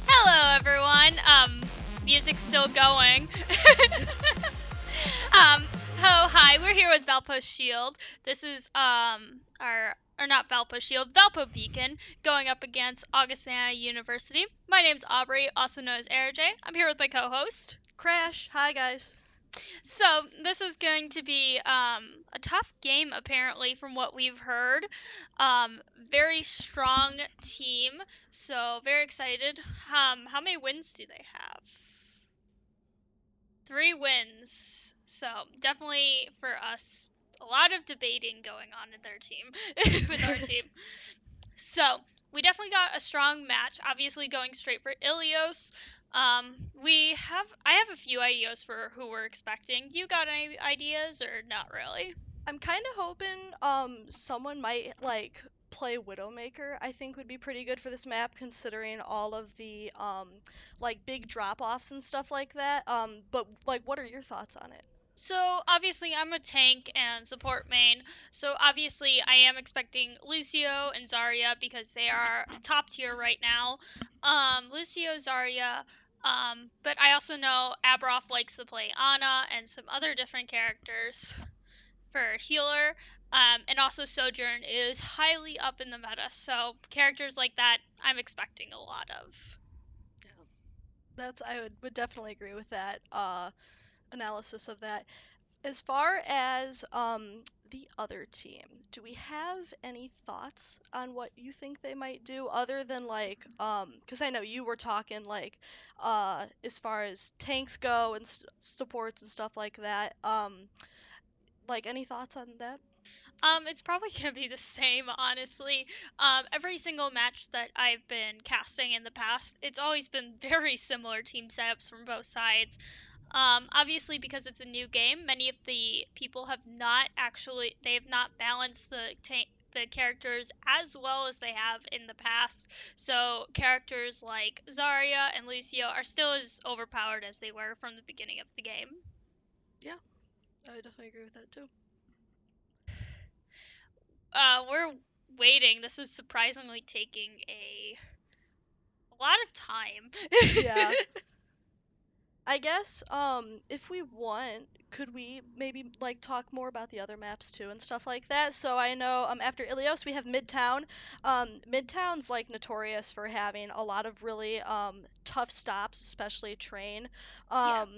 Hello, everyone. Music's still going. Hi. We're here with Valpo Shield. This is or not Valpo Shield, Valpo Beacon, going up against Augustana University. My name's Aubrey, also known as RJ. I'm here with my co-host. Crash. Hi, guys. So this is going to be a tough game, apparently, from what we've heard. Very strong team, so very excited. How many wins do they have? 3 wins. So definitely for us, a lot of debating going on in their team, with our team. So we definitely got a strong match. Obviously, going straight for Ilios. I have a few ideas for who we're expecting. You got any ideas or not really? I'm kind of hoping someone might play Widowmaker. I think would be pretty good for this map considering all of the big drop-offs and stuff like that. But what are your thoughts on it? So obviously I'm a tank and support main. So obviously I am expecting Lucio and Zarya because they are top tier right now. Lucio, Zarya. But I also know Abroth likes to play Ana and some other different characters for healer. And also Sojourn is highly up in the meta. So characters like that I'm expecting a lot of. I would definitely agree with that analysis of that. As far as the other team, do we have any thoughts on what you think they might do other than because I know you were talking as far as tanks go and supports and stuff like that. Any thoughts on that? It's probably gonna be the same, honestly. Every single match that I've been casting in the past, it's always been very similar team setups from both sides. Obviously, because it's a new game, many of the people they have not balanced the characters as well as they have in the past. So characters like Zarya and Lucio are still as overpowered as they were from the beginning of the game. Yeah, I would definitely agree with that too. We're waiting. This is surprisingly taking a lot of time. Yeah. I guess if we want, could we maybe like talk more about the other maps too and stuff like that? So I know after Ilios we have Midtown. Midtown's like notorious for having a lot of really tough stops, especially train. Yeah. Um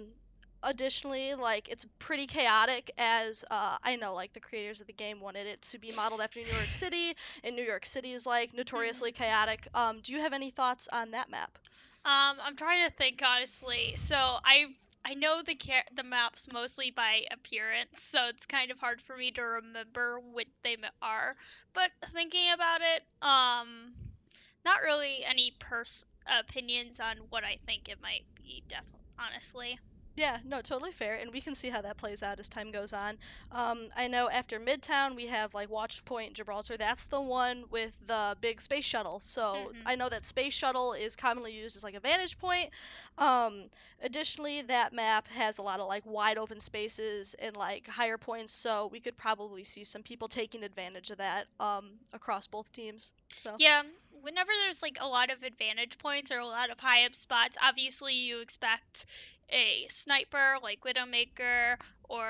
Additionally, like it's pretty chaotic as I know like the creators of the game wanted it to be modeled after New York City, and New York City is like notoriously Mhm. chaotic. Do you have any thoughts on that map? I'm trying to think honestly. So I know the maps mostly by appearance, so it's kind of hard for me to remember what are. But thinking about it, not really any opinions on what I think it might be. Definitely, honestly. Yeah, no, totally fair, and we can see how that plays out as time goes on. I know after Midtown we have like Watch Point Gibraltar. That's the one with the big space shuttle. So Mhm. I know that space shuttle is commonly used as like a vantage point. Um, Additionally, that map has a lot of like wide open spaces and like higher points. So we could probably see some people taking advantage of that across both teams. So Yeah, whenever there's like a lot of advantage points or a lot of high up spots, obviously you expect a sniper like Widowmaker or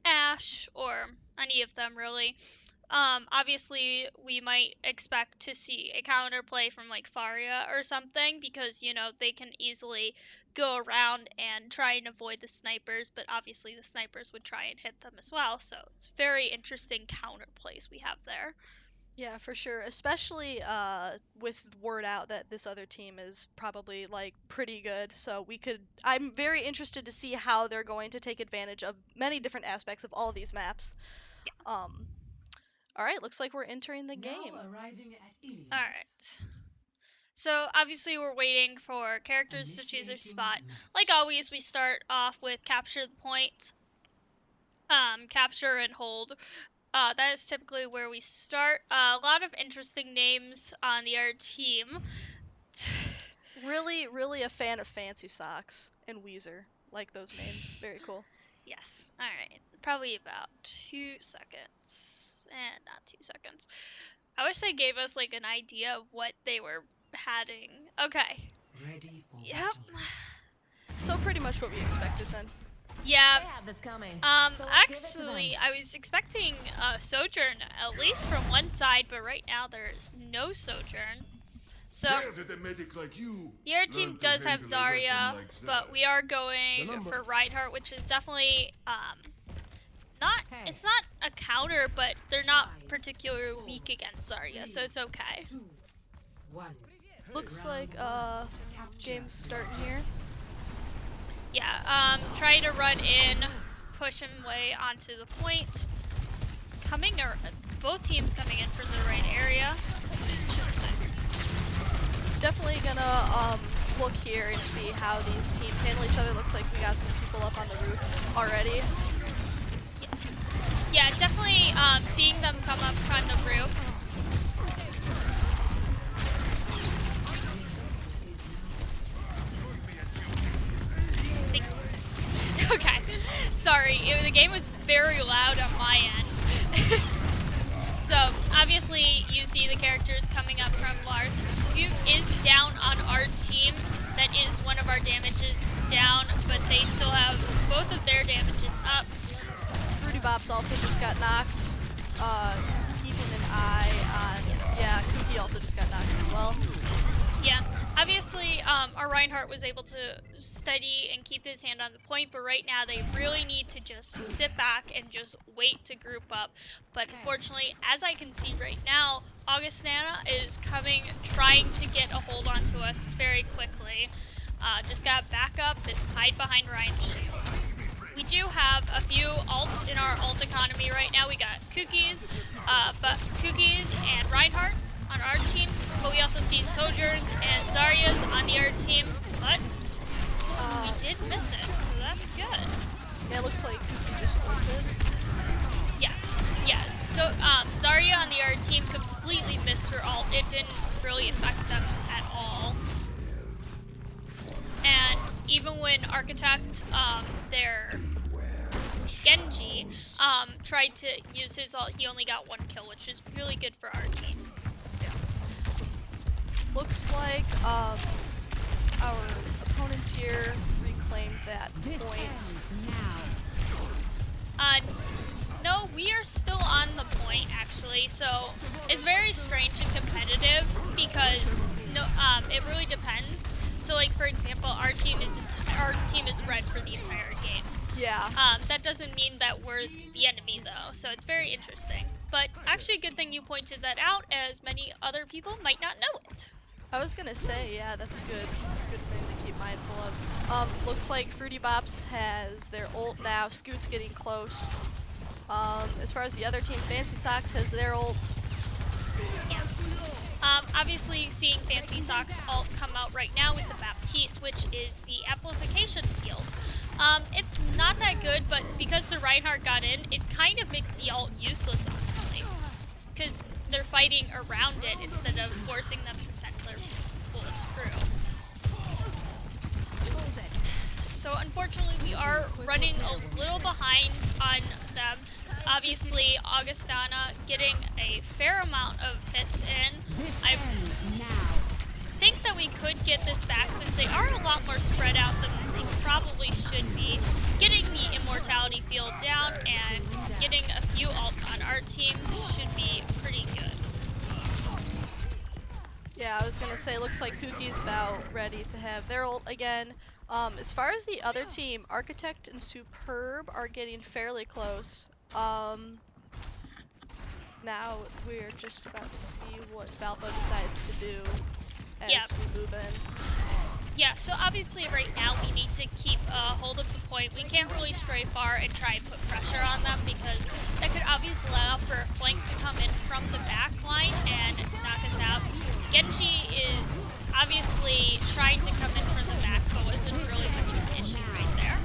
Ash or any of them really. Obviously we might expect to see a counterplay from like Faria or something because they can easily go around and try and avoid the snipers, but obviously the snipers would try and hit them as well. So it's very interesting counterplays we have there. yeah, for sure. Especially with word out that this other team is probably like pretty good. So we could I'm very interested to see how they're going to take advantage of many different aspects of all of these maps. Um all right, looks like we're entering the Now game. arriving at All Ilios. right. So obviously we're waiting for characters to choose their Initiating spot. Like match. always, we start off with capture the point, capture and hold. That is typically where we start. A lot of interesting names on the other team. Really, really a fan of Fancy Socks and Weezer. Like those names. Very cool. Yes. All right. Probably about 2 seconds, and not 2 seconds. I wish they gave us like an idea of what they were having. Okay. Ready for Yep. battle. So pretty much what we expected then. Yeah. They have this coming. So let's give it to them. Actually, I was expecting Sojourn at least from one side, but right now there's no Sojourn. So Rare that a medic like you the other team learn to does have handle a weapon Zarya, like but that. we are going for Reinhardt, which is definitely not. Hey. It's not a counter, but they're not 5, particularly 4, weak against Zarya, so 3, it's okay. 2, 1. Looks Round like one. game's Capture. starting here. Yeah. Try to run in, push him way onto the point. Both teams coming in from the right area. Interesting. Definitely gonna look here and see how these teams handle each other. Looks like we got some people up on the roof already. Yeah, definitely seeing them come up on the roof. Okay, sorry, the game was very loud on my end. So, obviously, you see the characters coming up from Lars. Scoot is down on our team. That is one of our damages down, but they still have both of their damages up. Fruity Bops also just got knocked. Keeping an eye on, yeah, Kooky also just got knocked as well. Yeah, obviously, our Reinhardt was able to steady and keep his hand on the point, but right now they really need to just sit back and just wait to group up. But unfortunately, as I can see right now, Augustana is trying to get a hold onto us very quickly. Just gotta back up and hide behind Ryan's shield. we do have a few alts in our alt economy right now. We got Cookies, Cookies and Reinhardt on our team, but we also see Sojourns and Zarya's on the other team, but we did miss it, so that's good. Yeah, it looks like Cookie just ulted. Yeah, yes. So Zarya on the other team completely missed her ult. It didn't really affect them at all. And even when Architect, their Genji, tried to use his ult, he only got 1 kill, which is really good for our team. Yeah. Looks like our opponents here reclaimed that point. No, we are still on the point actually. So it's very strange and competitive because it really depends. So like for example, our team is red for the entire game. Yeah. That doesn't mean that we're the enemy though. So it's very interesting. But actually, a good thing you pointed that out, as many other people might not know it. I was gonna say, yeah, that's a good thing to keep mindful of. Looks like Fruity Bops has their ult now. Scoot's getting close. As far as the other team, Fancy Socks has their ult. Yeah. Obviously, seeing Fancy Socks ult come out right now with the Baptiste, which is the amplification field. It's not that good, but because the Reinhardt got in, it kind of makes the ult useless, honestly. Because they're fighting around it instead of forcing them to send their bullets through. So unfortunately, we are running a little behind on them. Obviously, Augustana getting a fair amount of hits in. I think that we could get this back since they are a lot more spread out than they probably should be. Getting the immortality field down and getting a few ults on our team should be pretty good. Yeah, I was gonna say, looks like Cookie's about ready to have their ult again. As far as the other team, Architect and Superb are getting fairly close. Now we're just about to see what Valpo decides to do as we move in. Yeah, so obviously right now we need to keep hold of the point. We can't really stray far and try and put pressure on them because that could obviously allow for a flank to come in from the back line and knock us out. Genji is obviously trying to come in from the back, but wasn't really much of an issue right there.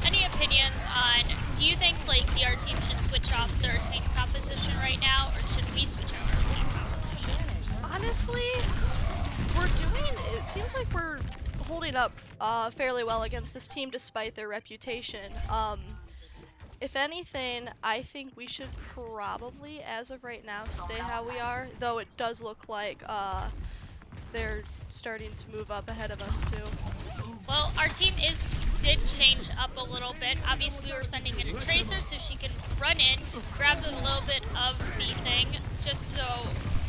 Any opinions on, do you think like the our team should switch off their team composition right now, or should we switch over our team composition? Honestly, it seems like we're holding up fairly well against this team despite their reputation. If anything, I think we should probably, as of right now, stay how we are, though it does look like they're starting to move up ahead of us too. Well, our team did change up a little bit. Obviously, we were sending in a Tracer so she can run in, grab a little bit of the thing, just so,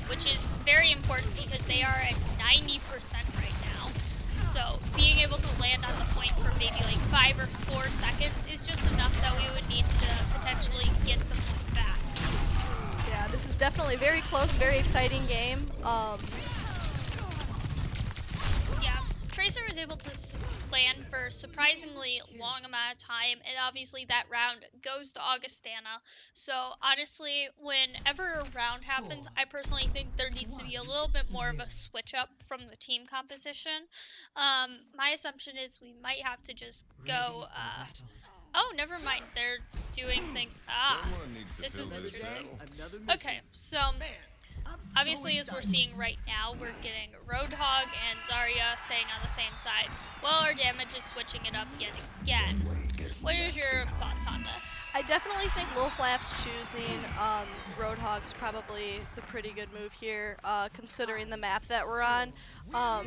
which is very important because they are at 90% right now. So being able to land on the point for maybe like 5 or 4 seconds is just enough that we would need to potentially get the point back. Yeah, this is definitely very close, very exciting game. Yeah, Tracer was able to land for a surprisingly long amount of time, and obviously that round goes to Augustana. So honestly, whenever a round happens, I personally think there needs to be a little bit more of a switch up from the team composition. My assumption is we might have to just go, oh, never mind, they're doing things, this is interesting. Okay, so obviously, as we're seeing right now, we're getting Roadhog and Zarya staying on the same side, while our damage is switching it up yet again. What is your thoughts on this? I definitely think Lil Flap's choosing Roadhog's probably the pretty good move here, considering the map that we're on. Oh,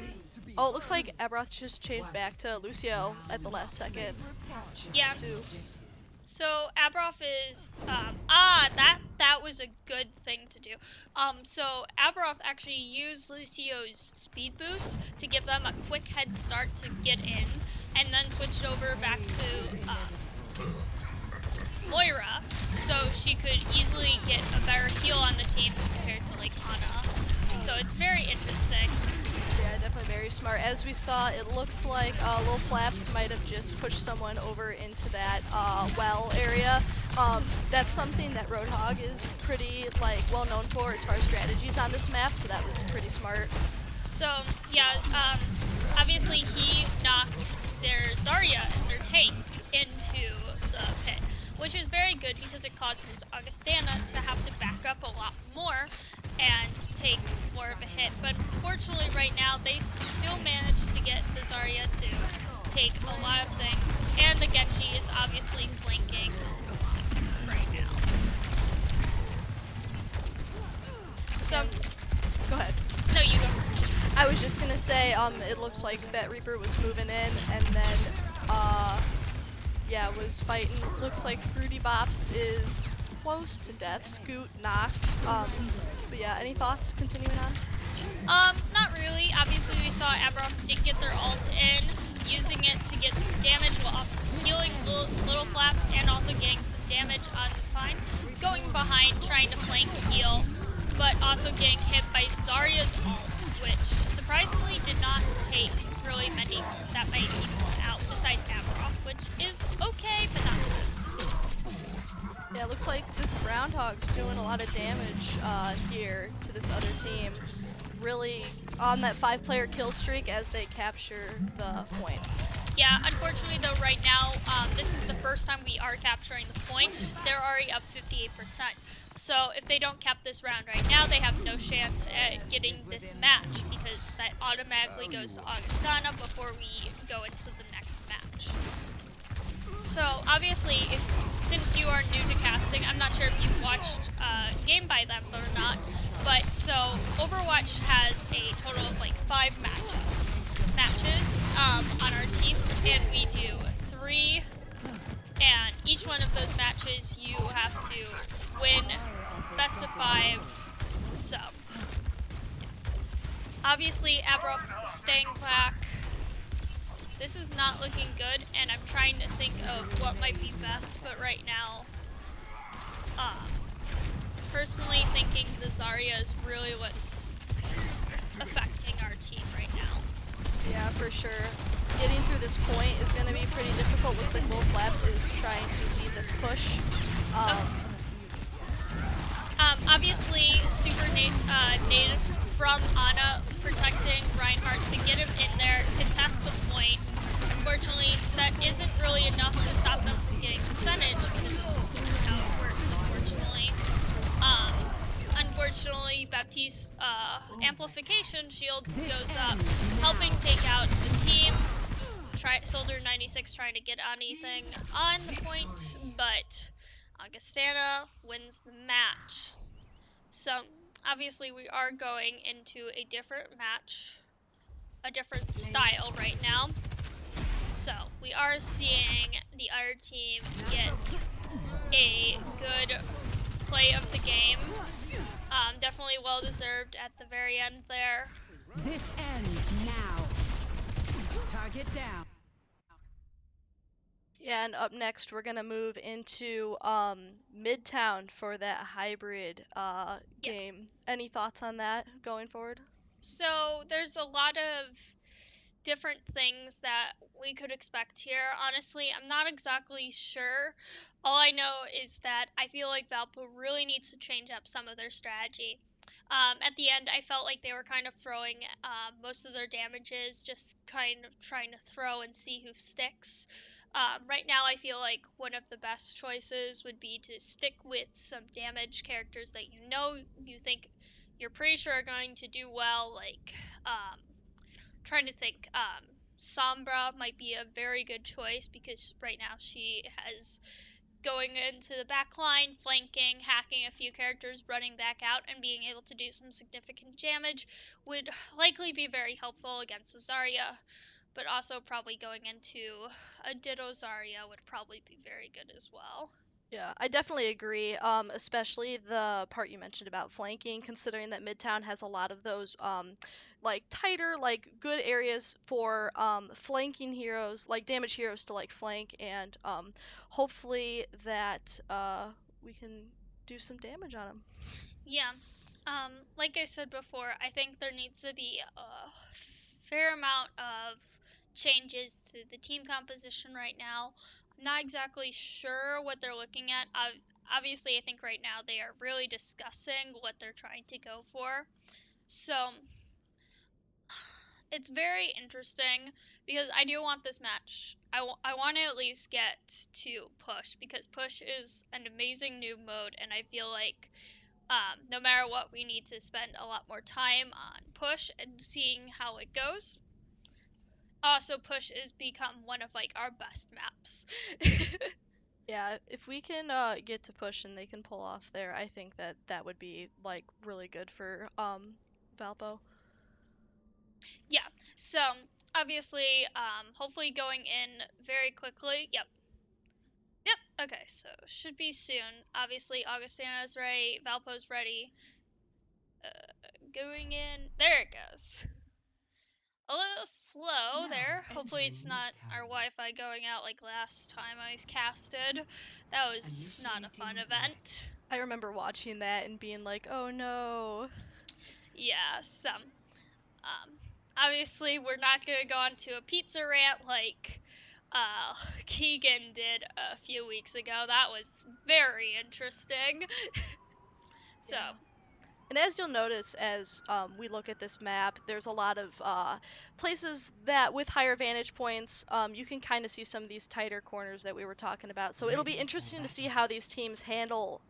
it looks like Abroth just changed back to Lucio at the last second. Yeah. So Abroth is that was a good thing to do. So Abroth actually used Lucio's speed boost to give them a quick head start to get in, and then switched over back to Moira, so she could easily get a better heal on the team compared to like Ana. So it's very interesting. Yeah, definitely very smart. As we saw, it looked like Lil Flaps might have just pushed someone over into that well area. That's something that Roadhog is pretty like well known for as far as strategies on this map, so that was pretty smart. So yeah, obviously he knocked their Zarya and their tank into the pit, which is very good because it causes Augustana to have to back up a lot more and take more of a hit. But unfortunately right now they still managed to get the Zarya to take a lot of things, and the Genji is obviously flanking a lot right now. So, go ahead. No, you go first. I was just gonna say, it looked like Bet Reaper was moving in, and then, yeah, was fighting. Looks like Fruity Bops is close to death. Scoot knocked. But yeah, any thoughts continuing on? Not really. Obviously, we saw Abrav did get their ult in, using it to get some damage while also healing Little Flaps and also getting some damage on Fine. Going behind, trying to flank heal, but also getting hit by Zarya's ult, which surprisingly did not take really that many people out besides Abrav, which is okay, but not nice. Yeah, it looks like this Groundhog's doing a lot of damage here to this other team. Really on that 5-player kill streak as they capture the point. Yeah, unfortunately though right now, this is the first time we are capturing the point. They're already up 58%. So if they don't cap this round right now, they have no chance at getting this match because that automatically goes to Augustana before we go into the next match. So obviously, since you are new to casting, I'm not sure if you've watched Game by Them or not, but so Overwatch has a total of like 5 matches on our teams, and we do 3, and each one of those matches you have to win best of 5. So obviously Abrav staying back. This is not looking good, and I'm trying to think of what might be best, but right now, personally thinking the Zarya is really what's affecting our team right now. Yeah, for sure. Getting through this point is going to be pretty difficult. Looks like Lil Flaps is trying to lead this push. Obviously, super native from Ana protecting Reinhardt to get him in there, contest the point. Unfortunately, that isn't really enough to stop them from getting percentage because that's how it works, unfortunately. Unfortunately, Baptiste's amplification shield goes up, helping take out the team. Soldier 96 trying to get anything on the point, but Augustana wins the match. So obviously we are going into a different match, a different style right now. So we are seeing the other team get a good play of the game. Definitely well deserved at the very end there. This ends now. Target down. Yeah, and up next we're gonna move into Midtown for that hybrid game. Any thoughts on that going forward? So there's a lot of different things that we could expect here. Honestly, I'm not exactly sure. All I know is that I feel like Valpo really needs to change up some of their strategy. At the end, I felt like they were kind of throwing most of their damages, just kind of trying to throw and see who sticks. Right now, I feel like one of the best choices would be to stick with some damage characters that you think you're pretty sure are going to do well, like trying to think. Sombra might be a very good choice because right now she has going into the back line, flanking, hacking a few characters, running back out, and being able to do some significant damage would likely be very helpful against Zarya, but also probably going into a Ditto Zarya would probably be very good as well. Yeah, I definitely agree. Especially the part you mentioned about flanking, considering that Midtown has a lot of those like tighter, like good areas for flanking heroes, like damage heroes to like flank, and hopefully that we can do some damage on them. Yeah. Like I said before, I think there needs to be a fair amount of changes to the team composition right now. I'm not exactly sure what they're looking at. Obviously, I think right now they are really discussing what they're trying to go for. So it's very interesting because I do want this match. I want to at least get to push because push is an amazing new mode, and I feel like no matter what, we need to spend a lot more time on push and seeing how it goes. Also, push has become one of like our best maps. Yeah, if we can get to push and they can pull off there, I think that that would be like really good for Valpo. Yeah. So obviously, hopefully going in very quickly. Yep. Yep. Okay. So should be soon. Obviously, Augustana's ready. Valpo's ready. Going in. There it goes. A little slow Now there. Hopefully entering it's not our Newtown. Wi-Fi going out like last time I was casted. That was not a fun Initiating light. event. I remember watching that and being like, "Oh no." Yeah, obviously we're not gonna go on to a pizza rant like Keegan did a few weeks ago. That was very interesting. So Yeah. And as you'll notice as we look at this map, there's a lot of places that with higher vantage points, you can kind of see some of these tighter corners that we were talking about. So it'll be Ready for interesting to see battle. how these teams handle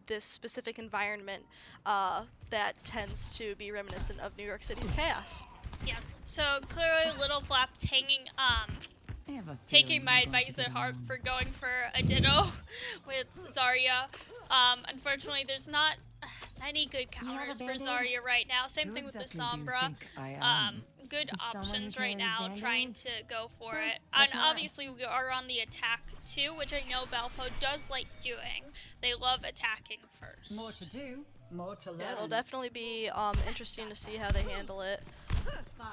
this specific environment that tends to be reminiscent of New York City's chaos. yeah. So clearly Little Flap's hanging I have a taking feeling my you're going to advice get at heart along. for going for a ditto with Zarya. Unfortunately, there's not many good You have a counters for Band-Aid? Zarya right now. Same Who thing with the exactly do you Sombra. think I am? Good Someone who options right carries now, trying Band-Aids? to go for Huh, it. guess And not. obviously, we are on the attack too, which I know Valpo does like doing. They love attacking first. More to do, more to learn. Yeah, it'll definitely be interesting to see how they handle it. 5,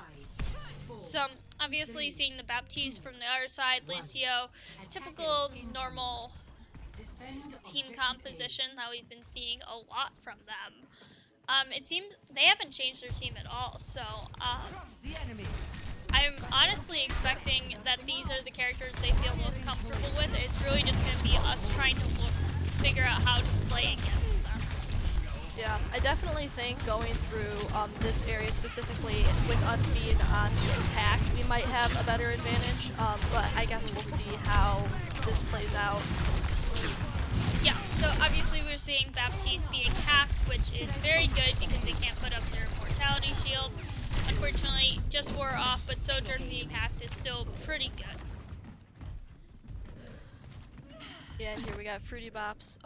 4, So, obviously, seeing the Baptiste from the other side, Lucio, typical normal team composition that we've been seeing a lot from them. It seems they haven't changed their team at all, so the enemy. I'm honestly expecting that these are the characters they feel most comfortable with. It's really just going to be us trying to figure out how to play against them. Yeah, I definitely think going through this area specifically, with us being on the attack, we might have a better advantage, but I guess we'll see how this plays out. Yeah, so obviously we're seeing Baptiste being hacked, which is very good because they can't put up their mortality shield. Unfortunately, just wore off, but Sojourn being hacked is still pretty good. Yeah, and here we got Fruity Bops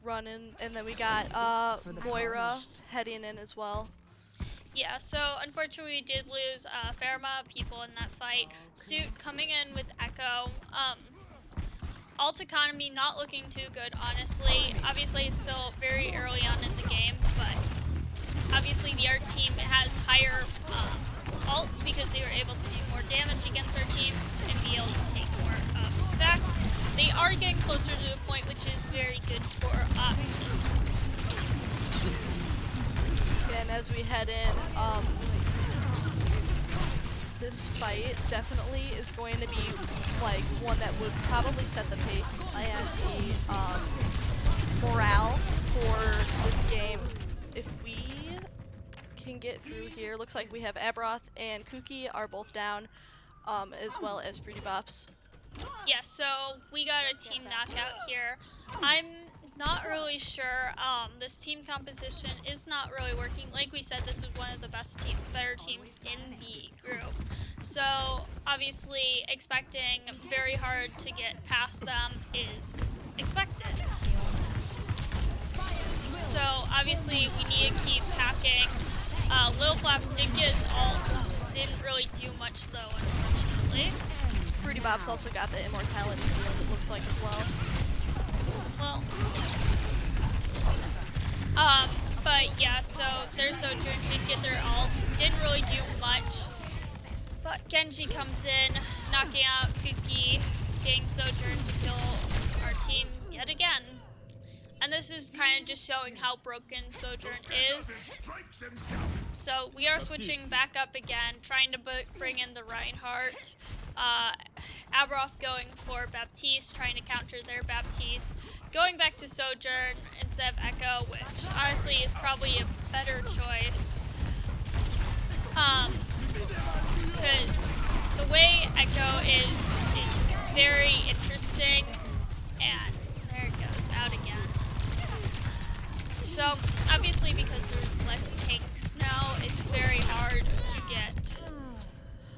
running, and then we got Moira heading in as well. Yeah, so unfortunately we did lose a fair amount of people in that fight. Suit coming in with Echo. Alt economy not looking too good, honestly. Obviously it's still very early on in the game, but obviously the art team has higher alts because they were able to do more damage against our team and be able to take more effect. They are getting closer to the point, which is very good for us. And as we head in, this fight definitely is going to be like one that would probably set the pace and the morale for this game. If we can get through here, looks like we have Abroth and Kuki are both down, as well as Fruity Bops. Yeah, so we got a team knockout here. I'm not really sure. This team composition is not really working. Like we said, this is one of the better teams in the group. So obviously expecting very hard to get past them is expected. So obviously we need to keep hacking. Lil Flaps did get his ult. Didn't really do much though, unfortunately. Fruity Bops also got the immortality field, it looked like, as well. Well, but yeah, so their Sojourn did get their ult, didn't really do much, but Genji comes in, knocking out Kuki, getting Sojourn to kill our team yet again. And this is kind of just showing how broken Sojourn is. So we are switching back up again, trying to bring in the Reinhardt. Abroth going for Baptiste, trying to counter their Baptiste. Going back to Sojourn instead of Echo, which honestly is probably a better choice. Because the way Echo is very interesting, and there it goes, out again. So, obviously because there's less tanks now, it's very hard to get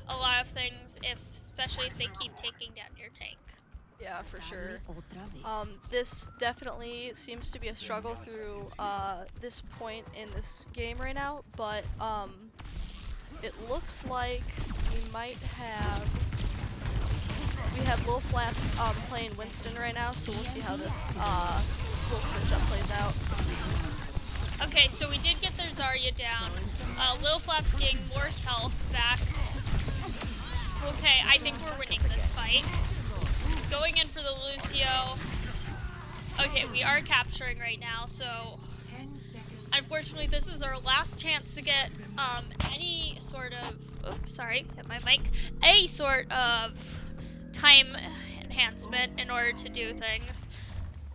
a lot of things, especially if they keep taking down your tank. Yeah, for sure. Otra vez. This definitely seems to be a struggle through this point in this game right now, but it looks like we have Lil Flaps playing Winston right now, so we'll see how this little switch up plays out. Okay, so we did get their Zarya down. Lil Flap's getting more health back. Okay, I think we're winning this fight. Going in for the Lucio. Okay, we are capturing right now, so 10 seconds. unfortunately this is our last chance to get any sort of, oops, sorry, hit my mic, a sort of time enhancement in order to do things.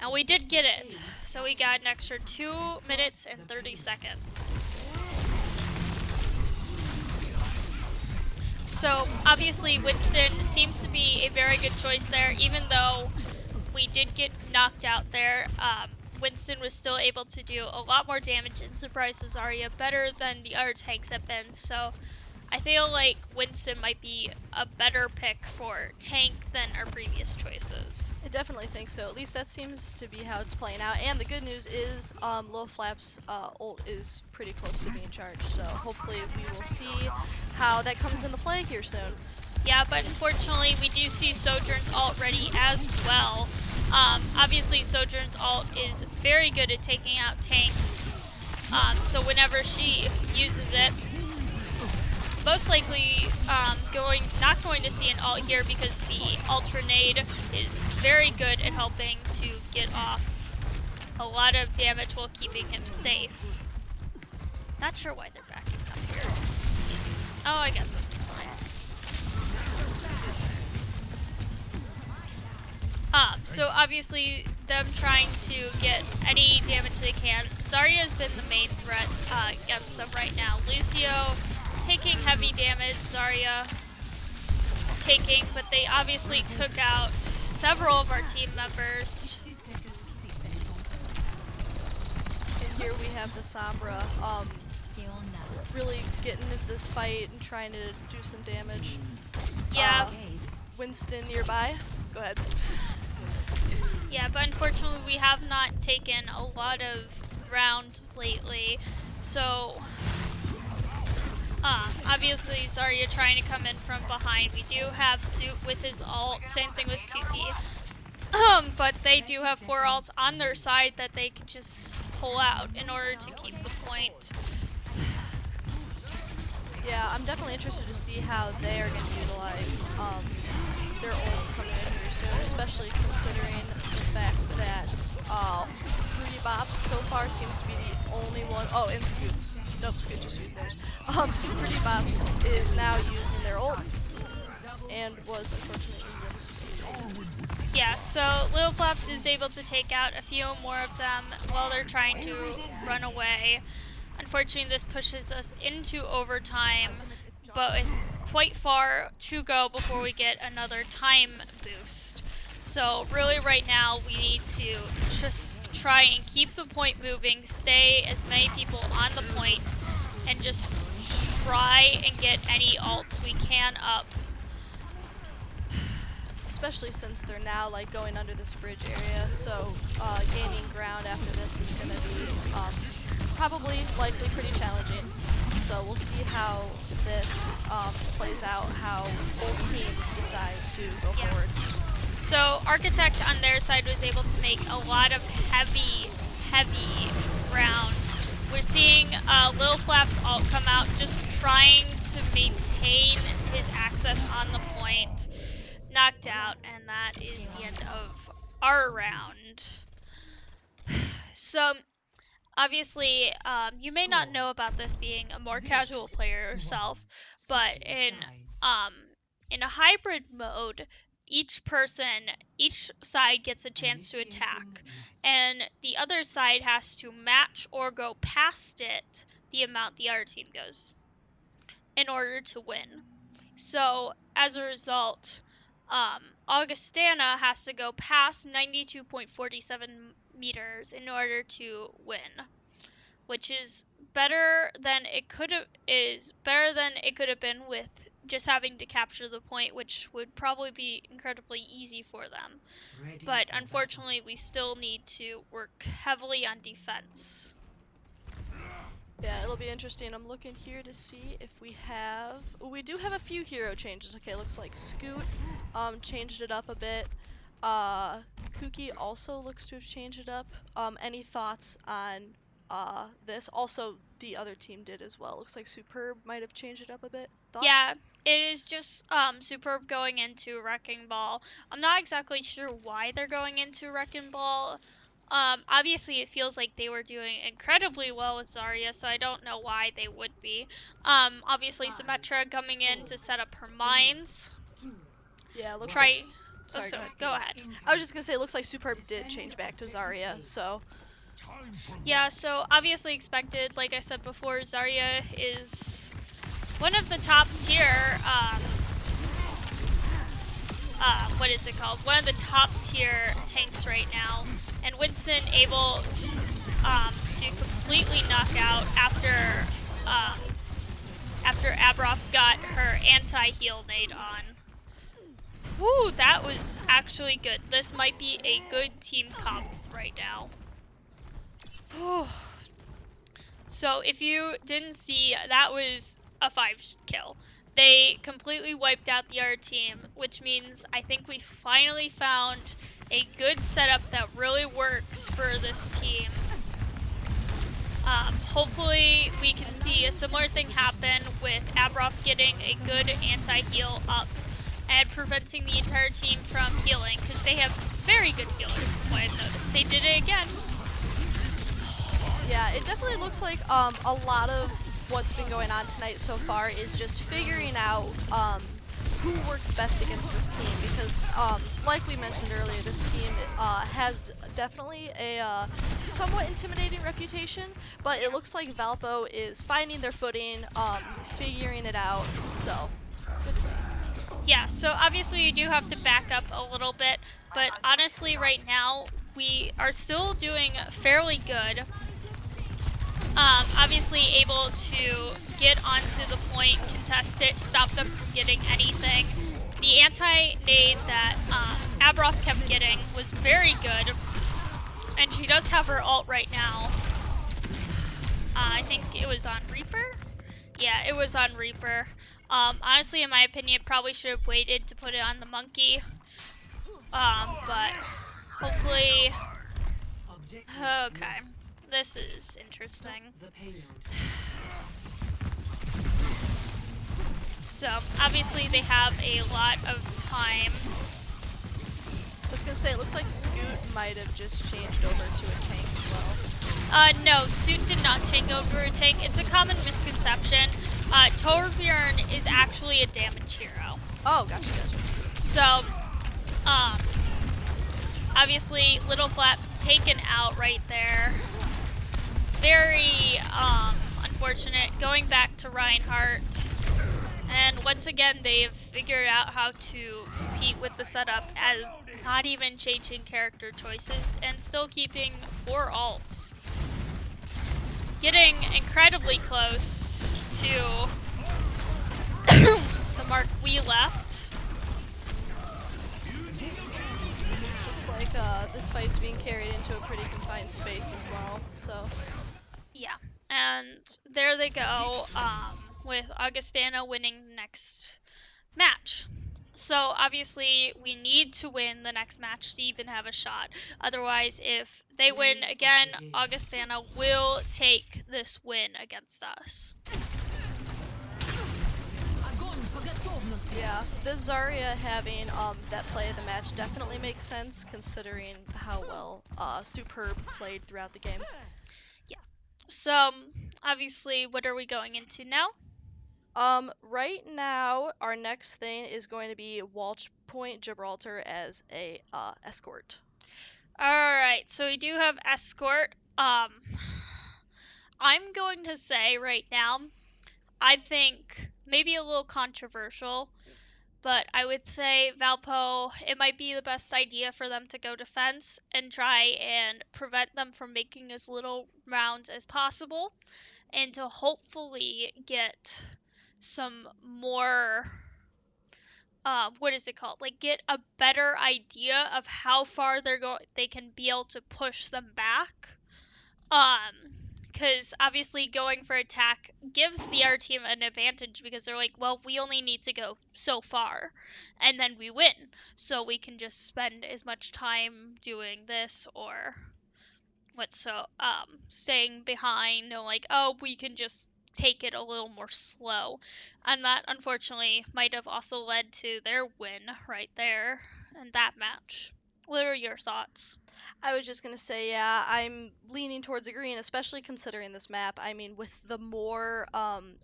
And we did get it, so we got an extra 2 minutes and 30 seconds. So obviously Winston seems to be a very good choice there, even though we did get knocked out there. Winston was still able to do a lot more damage and surprise Zarya better than the other tanks have been, so I feel like Winston might be a better pick for tank than our previous choices. I definitely think so. At least that seems to be how it's playing out. And the good news is Lil Flap's ult is pretty close to being charged, so hopefully we will see how that comes into play here soon. Yeah, but unfortunately we do see Sojourn's ult ready as well. Obviously Sojourn's ult is very good at taking out tanks, so whenever she uses it, most likely not going to see an ult here because the Ultra Nade is very good at helping to get off a lot of damage while keeping him safe. Not sure why they're backing up here. Oh, I guess that's fine. So obviously them trying to get any damage they can. Zarya has been the main threat against them right now. Lucio taking heavy damage, Zarya taking, but they obviously took out several of our team members. And here we have the Sombra really getting into this fight and trying to do some damage. Yeah, Winston nearby. Go ahead. yeah, but unfortunately we have not taken a lot of ground lately, so obviously Zarya trying to come in from behind. We do have Suit with his ult, same thing with Kuki. But they do have 4 ults on their side that they can just pull out in order to keep the point. Yeah, I'm definitely interested to see how they are going to utilize their ults coming in here soon, especially considering the fact that Fruity Bops so far seems to be the only one. Oh, and Scoots. Nope, Scoots just used theirs. Fruity Bops is now using their ult and was unfortunately removed. Yeah, so Lil Flaps is able to take out a few more of them while they're trying to run away. Unfortunately, this pushes us into overtime, but with quite far to go before we get another time boost. So really right now we need to just try and keep the point moving, stay as many people on the point, and just try and get any ults we can up. Especially since they're now like going under this bridge area, so gaining ground after this is going to be probably likely pretty challenging. So we'll see how this plays out, how both teams decide to go forward. So Architect on their side was able to make a lot of heavy ground. We're seeing Lil Flap's ult come out, just trying to maintain his access on the point. Knocked out, and that is the end of our round. So obviously, you may not know about this being a more casual player yourself, but in a hybrid mode, each side gets a chance to attack, and the other side has to match or go past it the amount the other team goes in order to win. So as a result, Augustana has to go past 92.47 meters in order to win, which is better than it could have been with just having to capture the point, which would probably be incredibly easy for them. But unfortunately, we still need to work heavily on defense. Yeah, it'll be interesting. I'm looking here to see if we do have a few hero changes. Okay, looks like Scoot changed it up a bit. Kuki also looks to have changed it up. Any thoughts on this? Also, the other team did as well. Looks like Superb might have changed it up a bit. Thoughts? Yeah, it is just Superb going into Wrecking Ball. I'm not exactly sure why they're going into Wrecking Ball. Obviously it feels like they were doing incredibly well with Zarya, so I don't know why they would be. Obviously Symmetra coming in to set up her mines. Yeah, looks Try. like. Sorry, Go ahead. I was just gonna say, it looks like Superb did change back to Zarya, so. Yeah, so obviously expected. Like I said before, Zarya is one of the top tier. What is it called? One of the top tier tanks right now, and Winston able to completely knock out after Abroth got her anti-heal nade on. Whew, that was actually good. This might be a good team comp right now. Whew. So if you didn't see, that was a 5 kill. They completely wiped out the other team, which means I think we finally found a good setup that really works for this team. Hopefully we can see a similar thing happen with Abroth getting a good anti-heal up and preventing the entire team from healing, because they have very good healers from what I've noticed. They did it again. Yeah, it definitely looks like a lot of what's been going on tonight so far is just figuring out who works best against this team, because like we mentioned earlier, this team has definitely a somewhat intimidating reputation, but it looks like Valpo is finding their footing, figuring it out, so good to see. Yeah, so obviously you do have to back up a little bit, but honestly right now we are still doing fairly good. Obviously able to get onto the point, contest it, stop them from getting anything. The anti-nade that Abroth kept getting was very good, and she does have her ult right now. I think it was on Reaper? Yeah, it was on Reaper. Honestly, in my opinion, probably should have waited to put it on the monkey. But hopefully... Okay. This is interesting. So, obviously they have a lot of time. I was gonna say, it looks like Scoot might have just changed over to a tank as well. No, Suit did not change over to a tank. It's a common misconception. Torbjorn is actually a damage hero. Oh, gotcha. So, obviously, Little Flap's taken out right there. Very unfortunate. Going back to Reinhardt, and once again they've figured out how to compete with the setup and not even changing character choices and still keeping 4 ults. Getting incredibly close to the mark we left. Looks like this fight's being carried into a pretty confined space as well, so. Yeah, and there they go, with Augustana winning the next match. So obviously we need to win the next match to even have a shot. Otherwise, if they win again, Augustana will take this win against us. Yeah, this Zarya having that play of the match definitely makes sense, considering how well Superb played throughout the game. Yeah, So, obviously, what are we going into now? Right now, our next thing is going to be Walsh Point Gibraltar as a escort. Alright, so we do have escort. I'm going to say right now, I think maybe a little controversial, but I would say Valpo, it might be the best idea for them to go defense and try and prevent them from making as little rounds as possible, and to hopefully get some more what is it called? Like get a better idea of how far they can be able to push them back. Because obviously going for attack gives the other team an advantage because they're like, well, we only need to go so far, and then we win. So we can just spend as much time doing this or staying behind, or like, oh, we can just take it a little more slow. And that unfortunately might have also led to their win right there in that match. What are your thoughts? I was just gonna say, yeah, I'm leaning towards agreeing, especially considering this map. I mean, with the more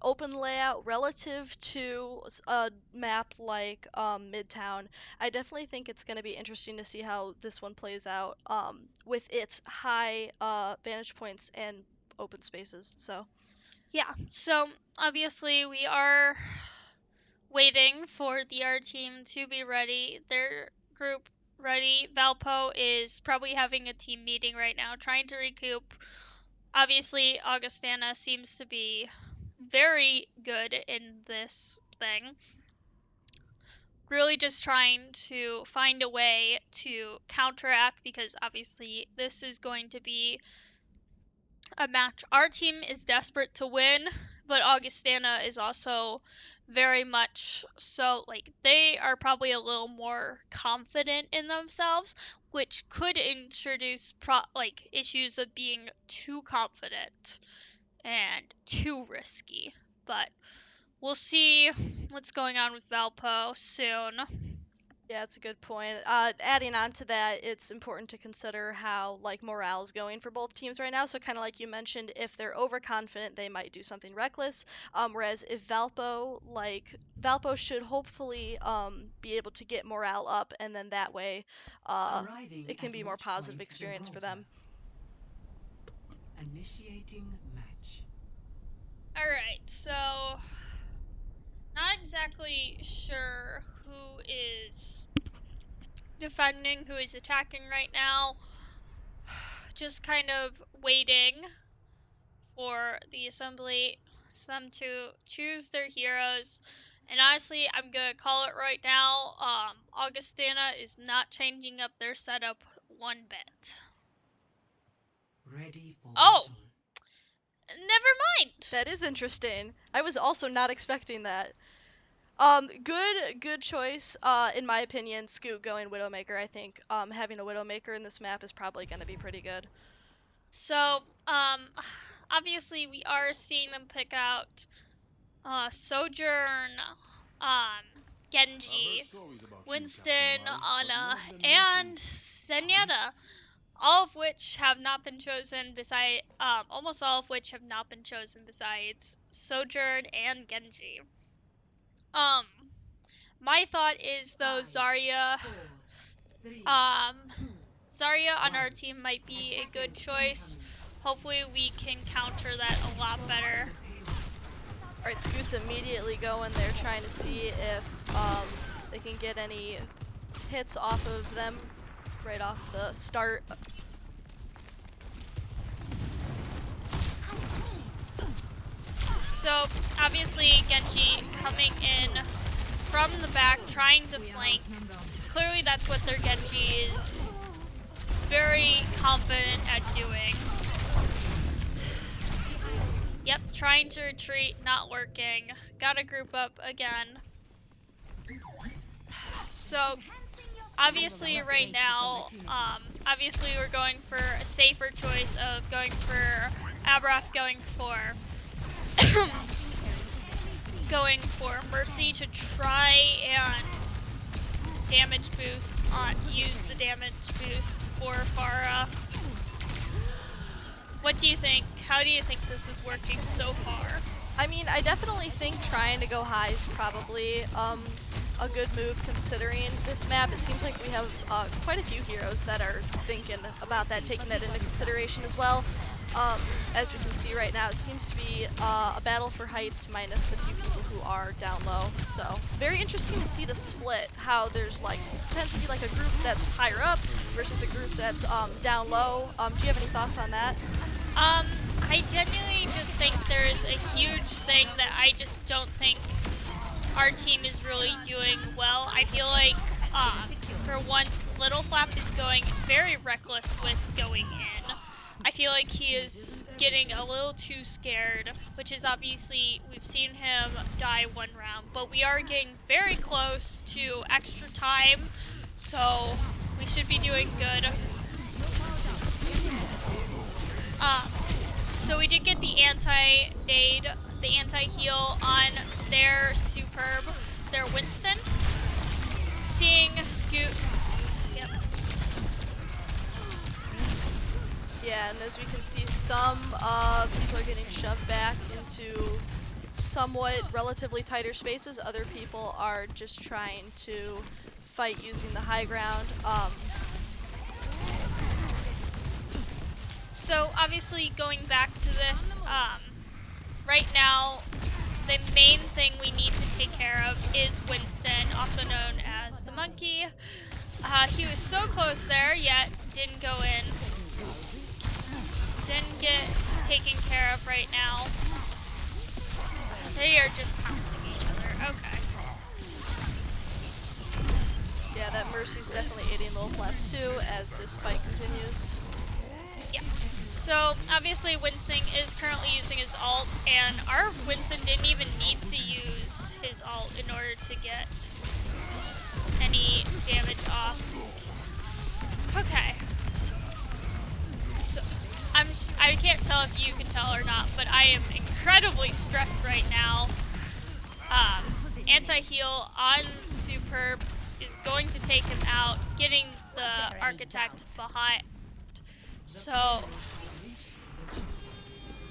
open layout relative to a map like Midtown, I definitely think it's gonna be interesting to see how this one plays out with its high vantage points and open spaces. So. Yeah, so obviously we are waiting for the other team to be ready. Their group ready. Valpo is probably having a team meeting right now, trying to recoup. Obviously, Augustana seems to be very good in this thing. Really just trying to find a way to counteract because obviously this is going to be a match our team is desperate to win, but Augustana is also very much so, like, they are probably a little more confident in themselves, which could introduce issues of being too confident and too risky. But we'll see what's going on with Valpo soon. Yeah, it's a good point. Adding on to that, it's important to consider how like morale is going for both teams right now. So kind of like you mentioned, if they're overconfident, they might do something reckless. Whereas if Valpo should hopefully be able to get morale up, and then that way, Arriving it can at be a more Watch positive Point experience for Gibraltar. them. Initiating match. Alright, so not exactly sure who is defending, who is attacking right now. Just kind of waiting for the assembly, some to choose their heroes. And honestly, I'm gonna call it right now. Augustana is not changing up their setup one bit. Ready for Oh, battle. never mind. That is interesting. I was also not expecting that. Good choice. In my opinion, Scoot going Widowmaker. I think having a Widowmaker in this map is probably going to be pretty good. So, obviously we are seeing them pick out Sojourn, Genji, Winston, Ana, and Zenyatta, all of which have not been chosen almost all of which have not been chosen besides Sojourn and Genji. My thought is though Zarya, 4, 3, um, 2, Zarya on our 1. team might be a good Attackers choice. incoming. Hopefully we can counter that a lot better. Alright, Scoot's immediately going there trying to see if they can get any hits off of them right off the start. So obviously Genji coming in from the back, trying to flank. Clearly that's what their Genji is very confident at doing. Yep, trying to retreat, not working. Gotta group up again. So obviously right now, obviously we're going for a safer choice of going for Abrath, going for Mercy to try and use the damage boost for Pharah. What do you think? How do you think this is working so far? I mean, I definitely think trying to go high is probably a good move considering this map. It seems like we have quite a few heroes that are thinking about that, taking that into consideration as well. As we can see right now, it seems to be a battle for heights minus the few people who are down low. So very interesting to see the split, how there's like tends to be like a group that's higher up versus a group that's down low. Do you have any thoughts on that? I genuinely just think there's a huge thing that I just don't think our team is really doing well. I feel like, for once, Little Flap is going very reckless with going in. I feel like he is getting a little too scared, which is obviously, we've seen him die one round, but we are getting very close to extra time, so we should be doing good. So we did get the anti-nade, the anti-heal on their Superb, their Winston. Seeing Scoot. Yep. Yeah, and as we can see, some people are getting shoved back into somewhat relatively tighter spaces. Other people are just trying to fight using the high ground. So obviously going back to this, right now the main thing we need to take care of is Winston, also known as the monkey. He was so close there, yet didn't go in. Didn't get taken care of right now. They are just pouncing each other. Okay. Yeah, that Mercy's definitely aiding Little Flaps too as this fight continues. Yeah. So obviously Winston is currently using his ult, and our Winston didn't even need to use his ult in order to get any damage off. Okay. So I can't tell if you can tell or not, but I am incredibly stressed right now. Anti-heal on Superb is going to take him out, getting the Architect behind. So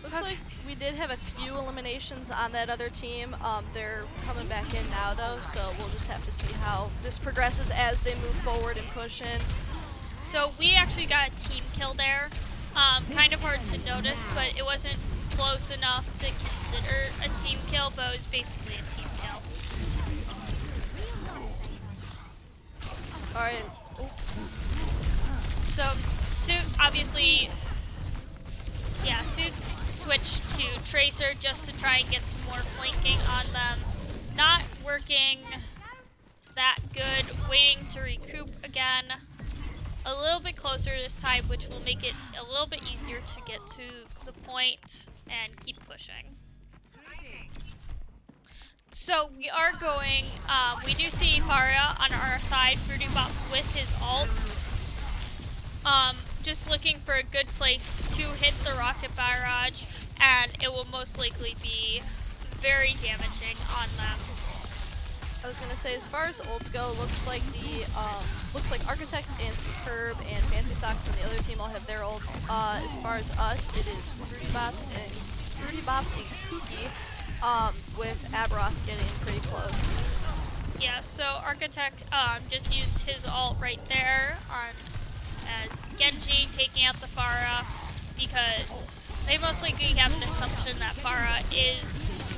Looks like we did have a few eliminations on that other team. They're coming back in now though, so we'll just have to see how this progresses as they move forward and push in. So we actually got a team kill there. Kind of hard to notice, but it wasn't close enough to consider a team kill, but it was basically a team kill. Alright. So Suit obviously, yeah, Suit's switched to Tracer just to try and get some more flanking on them. Not working that good, waiting to recoup again. A little bit closer this time, which will make it a little bit easier to get to the point and keep pushing. So we are going, we do see Faria on our side, Fruity Bops with his ult. Just looking for a good place to hit the rocket barrage, and it will most likely be very damaging on them. I was gonna say, as far as ults go, looks like Architect and Superb and Fancy Socks and the other team all have their ults. As far as us, it is Fruity Bops and Kooky, with Aberoth getting pretty close. Yeah, so Architect just used his ult right there on as Genji taking out the Pharah, because they most likely have an assumption that Pharah is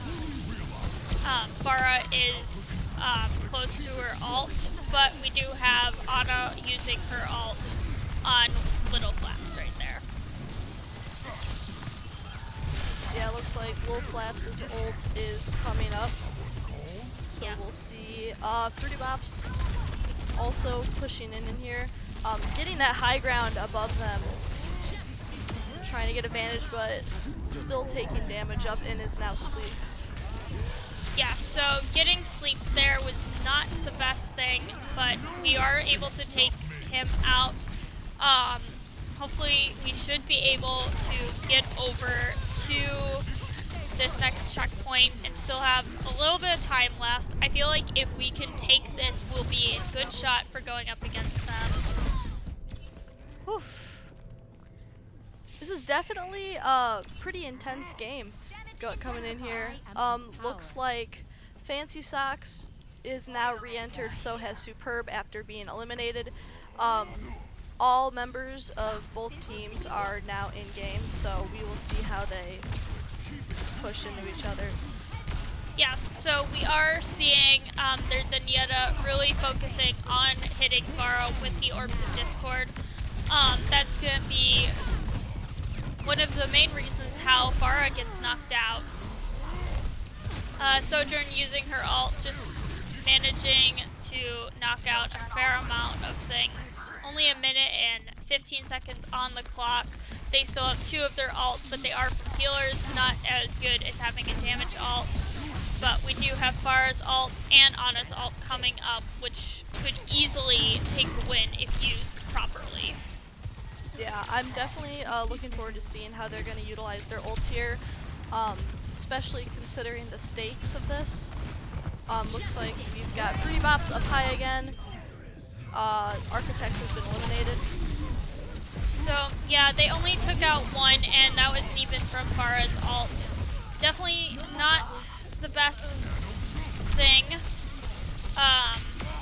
close to her ult, but we do have Ana using her ult on Little Flaps right there. Yeah, looks like Little Flaps' ult is coming up. So Yeah. we'll see. Fruity Bops also pushing in here. Getting that high ground above them. Trying to get advantage, but still taking damage up in is now Sleep. Yeah, so getting Sleep there was not the best thing, but we are able to take him out. Hopefully we should be able to get over to this next checkpoint and still have a little bit of time left. I feel like if we can take this, we'll be a good shot for going up against them. Whew. This is definitely a pretty intense game coming in here. Looks like Fancy Socks is now re-entered, so has Superb after being eliminated. All members of both teams are now in game, so we will see how they push into each other. Yeah, so we are seeing there's Zenyatta really focusing on hitting Pharah with the Orbs of Discord. That's going to be one of the main reasons how Pharah gets knocked out. Sojourn using her ult, just managing to knock out a fair amount of things. Only a minute and 15 seconds on the clock. They still have 2 of their ults, but they are from healers, not as good as having a damage ult. But we do have Pharah's ult and Ana's ult coming up, which could easily take the win if used properly. Yeah, I'm definitely looking forward to seeing how they're going to utilize their ults here, especially considering the stakes of this. Looks like we've got Fruity Bops up high again. Architect has been eliminated. So, yeah, they only took out 1, and that wasn't even from Pharah's ult. Definitely not the best thing.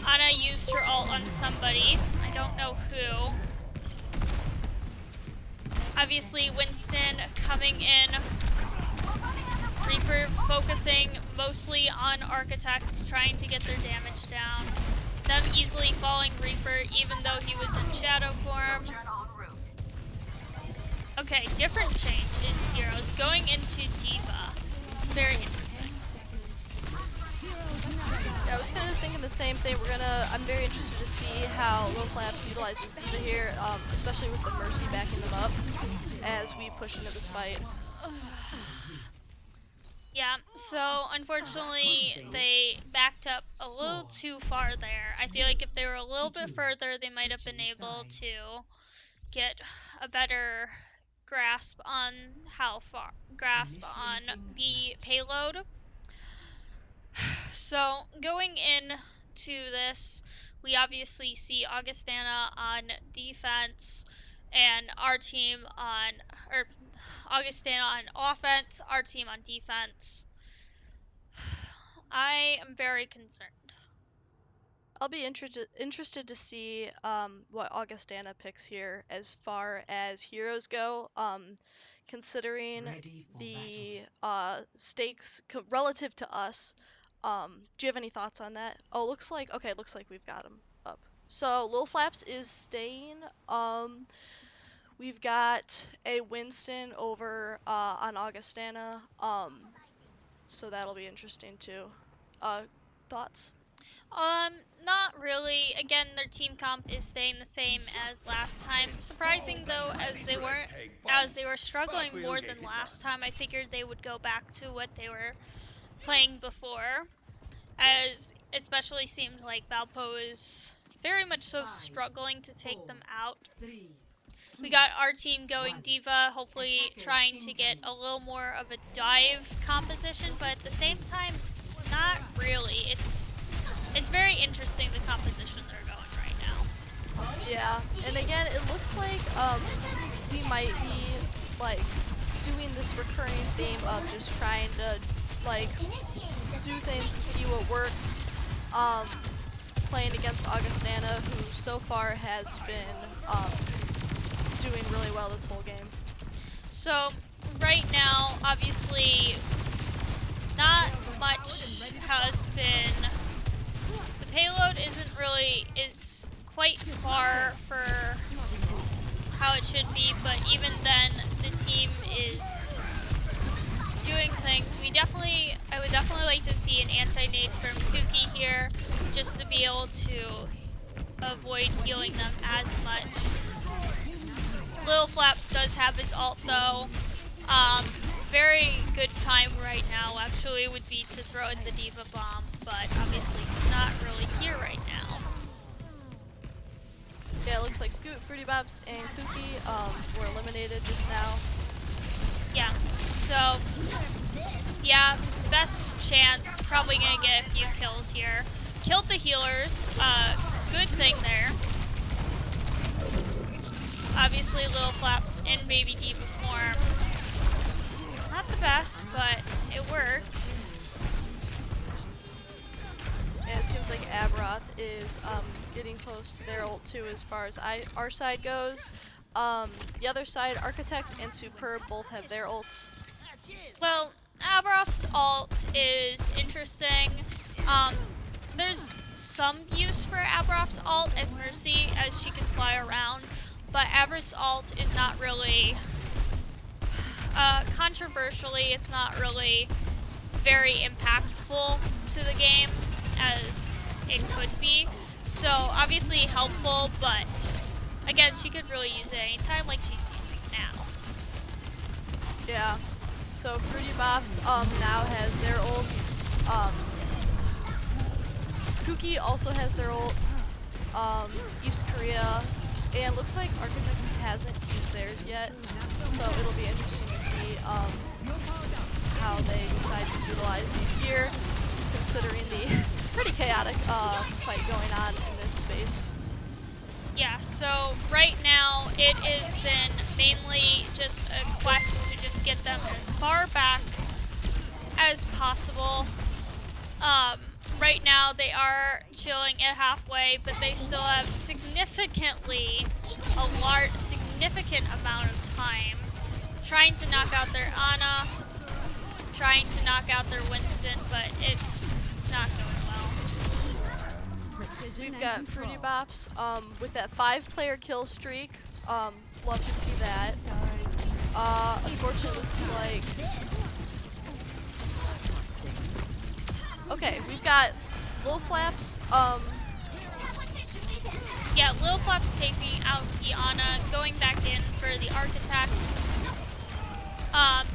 Ana used her ult on somebody. I don't know who. Obviously, Winston coming in. Reaper focusing mostly on Architects, trying to get their damage down. Them easily falling Reaper, even though he was in shadow form. Okay, different change in heroes. Going into Diva. Very interesting. Yeah, I was kind of thinking the same thing. I'm very interested to see how Lil Labs utilizes Diva here, especially with the Mercy backing them up as we push into this fight. Yeah, so unfortunately they backed up a little too far there. I feel like if they were a little bit further, they might have been able to get a better grasp on the payload. So going into this, we obviously see Augustana on defense and our team Augustana on offense, our team on defense. I am very concerned. I'll be interested to see what Augustana picks here as far as heroes go, considering the stakes relative to us. Do you have any thoughts on that? Oh, looks like we've got him up. So Lil Flaps is staying. We've got a Winston over on Augustana. So that'll be interesting too. Thoughts? Not really. Again, their team comp is staying the same as last time. Surprising though, as they were struggling more than last time, I figured they would go back to what they were playing before. As it especially seems like Valpo is very much so struggling to take them out. We got our team going Diva, hopefully trying to get a little more of a dive composition, but at the same time, not really. It's very interesting, the composition they're going right now. Yeah, and again, it looks like we might be like doing this recurring theme of just trying to like do things and see what works. Playing against Augustana, who so far has been doing really well this whole game. So right now, obviously, not much has been. The payload is quite far for how it should be, but even then, the team is doing things. I would definitely like to see an anti-nade from Kuki here, just to be able to avoid healing them as much. Lil Flaps does have his ult though. Very good time right now actually would be to throw in the Diva Bomb, but obviously it's not really here right now. Yeah, it looks like Scoot, Fruity Bops, and Kuki were eliminated just now. Yeah, so yeah, best chance, probably gonna get a few kills here. Killed the healers, good thing there. obviously Lil Flaps in Baby Diva form. Not the best, but it works. And it seems like Aberoth is getting close to their ult too as far as our side goes. The other side, Architect and Superb both have their ults. Well, Aberoth's ult is interesting. There's some use for Aberoth's ult as Mercy, as she can fly around, but Aberoth's ult is not really, controversially, it's not really very impactful to the game as it could be. So obviously helpful, but again, she could really use it anytime like she's using now. Yeah. So Fruity Bops now has their ult. Kuki also has their ult. East Korea, and looks like Architect hasn't used theirs yet. So it'll be interesting to see how they decide to utilize these here, considering the pretty chaotic fight going on in this space. Yeah, so right now it has been mainly just a quest to just get them as far back as possible. Right now they are chilling at halfway, but they still have significant amount of time trying to knock out their Ana, trying to knock out their Winston, but it's not going well. We've got Fruity Bops with that 5-player kill streak. Love to see that. Unfortunately, looks like. Okay, we've got Lil Flaps. Yeah, Lil Flap's taking out the Ana, going back in for the Architect.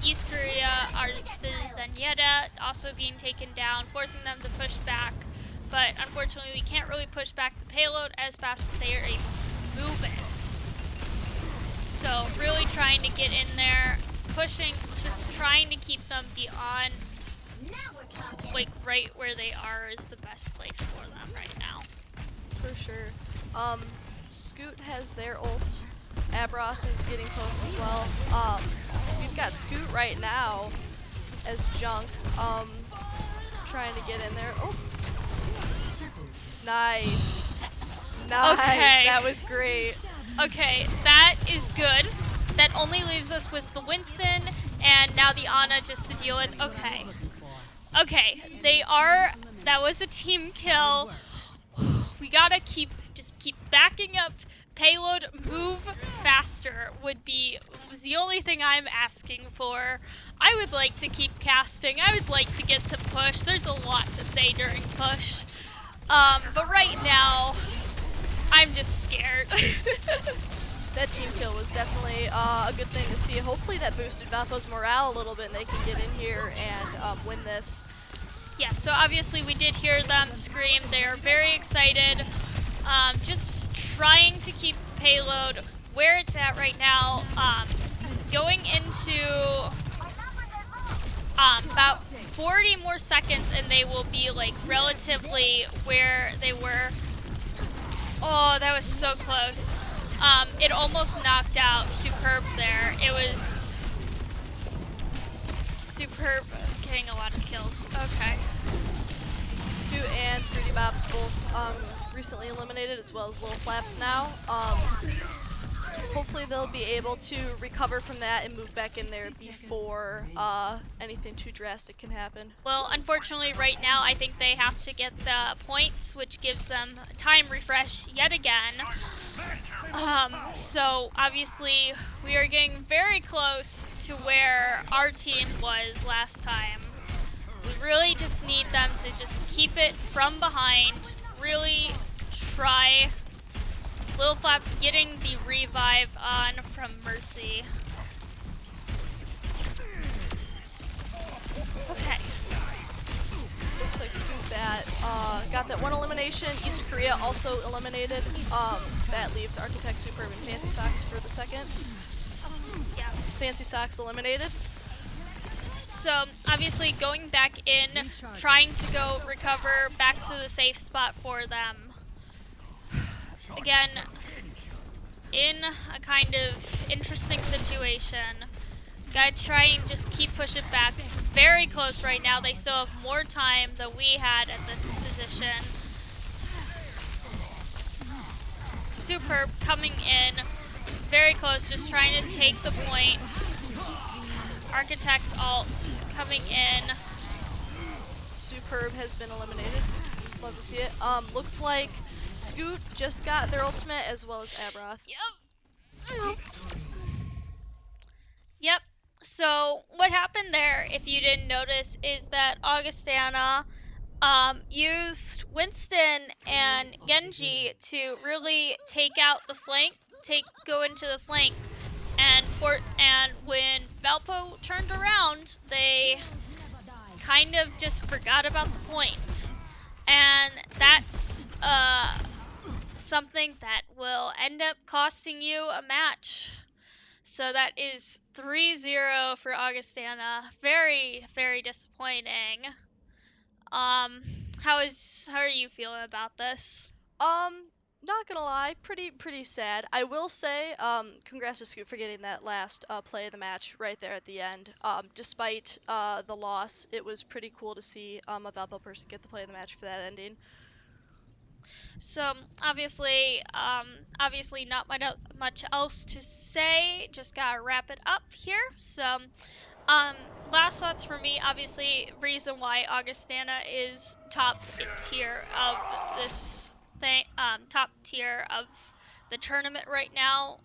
East Korea are the Zenyatta also being taken down, forcing them to push back. But unfortunately, we can't really push back the payload as fast as they are able to move it. So really trying to get in there, pushing, just trying to keep them beyond, like right where they are is the best place for them right now. For sure. Scoot has their ult. Aberoth is getting close as well. We've got Scoot right now as Junk, trying to get in there. Oh, nice. Nice. Okay. That was great. Okay, that is good. That only leaves us with the Winston and now the Ana just to deal with. Okay. Okay, that was a team kill. We gotta keep backing up. Payload move faster was the only thing I'm asking for. I would like to keep casting. I would like to get to push. There's a lot to say during push. But right now, I'm just scared. That team kill was definitely a good thing to see. Hopefully that boosted Valpo's morale a little bit and they can get in here and win this. Yeah, so obviously we did hear them scream. They are very excited. Just trying to keep the payload where it's at right now. Going into about 40 more seconds and they will be like relatively where they were. Oh, that was so close. It almost knocked out Superb there. It was Superb getting a lot of kills. Okay. Scoot and Fruity Bops both recently eliminated, as well as Lil Flaps now. Hopefully they'll be able to recover from that and move back in there before anything too drastic can happen. Well, unfortunately right now I think they have to get the points, which gives them time refresh yet again. So obviously we are getting very close to where our team was last time. We really just need them to just keep it from behind, really try. Lil Flaps getting the revive on from Mercy. Okay. Looks like Scoot got that one elimination. East Korea also eliminated. That leaves Architect, Superb, and Fancy Socks for the second. Yeah. Fancy Socks eliminated. So obviously going back in, trying to go recover back to the safe spot for them. Again, in a kind of interesting situation. Gotta try and just keep pushing back. Very close right now. They still have more time than we had at this position. Superb coming in. Very close, just trying to take the point. Architect's ult coming in. Superb has been eliminated. Love to see it. Looks like Scoot just got their ultimate as well as Abroth. Yep. Yep. So what happened there, if you didn't notice, is that Augustana used Winston and Genji to really take out the flank, go into the flank, and when Valpo turned around, they kind of just forgot about the point, and that's something that will end up costing you a match. So that is 3-0 for Augustana. Very, very disappointing. How are you feeling about this? Not gonna lie, pretty sad. I will say, congrats to Scoot for getting that last play of the match right there at the end. Despite the loss, it was pretty cool to see a Valpo person get the play of the match for that ending. So obviously not much else to say. Just gotta wrap it up here. So, last thoughts for me. Obviously, reason why Augustana is top tier of this thing, top tier of the tournament right now.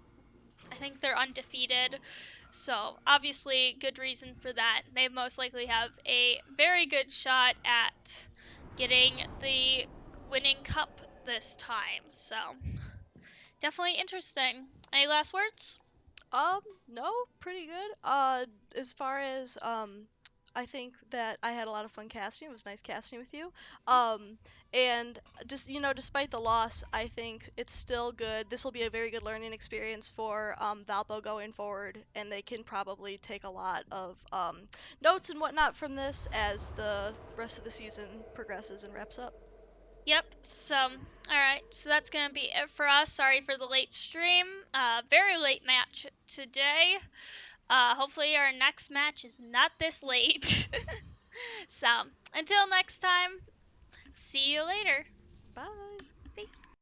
I think they're undefeated. So, obviously, good reason for that. They most likely have a very good shot at getting the winning cup this time. So, definitely interesting. Any last words? No, pretty good. As far as I think that I had a lot of fun casting. It was nice casting with you. And just despite the loss, I think it's still good. This will be a very good learning experience for Valpo going forward, and they can probably take a lot of notes and whatnot from this as the rest of the season progresses and wraps up. Yep. So, all right. So that's gonna be it for us. Sorry for the late stream. Very late match today. Hopefully our next match is not this late. So, until next time, see you later. Bye. Peace.